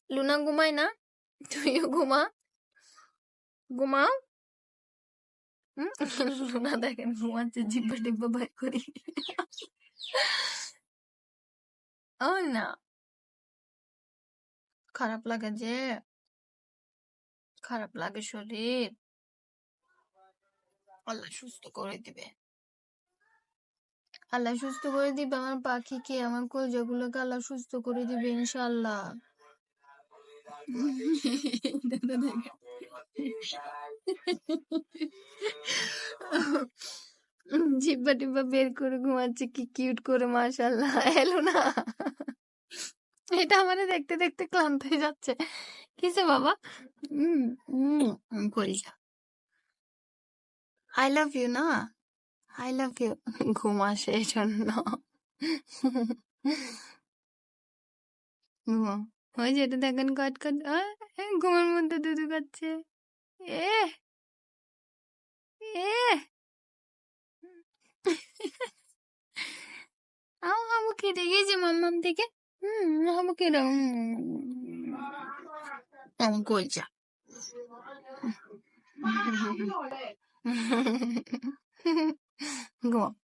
Luna ঘুমায় না? তুইও ঘুমা, ঘুমাও। লুনা দেখেন ঘুমাচ্ছে, জিব্বা টিব্বা বাই করি। ও না, খারাপ লাগে যে, খারাপ লাগে শরীর। আল্লাহ সুস্থ করে দিবে, আল্লাহ সুস্থ করে দিবে আমার পাখিকে, আমার কলজাগুলোকে আল্লাহ সুস্থ করে দিবে ইনশাআল্লাহ। জিব্বা টিব্বা বের করে ঘুমাচ্ছে কি কিউট করে, মাশাআল্লাহ। এলো না, এটা আমারে দেখতে দেখতে ক্লান্ত হয়ে যাচ্ছে। কিসে বাবা? কলিজা, আই লাভ ইউ না, আই লাভ ইউ। ঘুম আসে এই জন্য। ঘুমাও। ওই যে এটা দেখেন কট কট, ঘুমের মধ্যে দুধু খাচ্ছে। এ এ হাবু কেটে গিয়েছে মাম্মাম থেকে। হাবু কেটে আমার কলজা। ঘুমাও।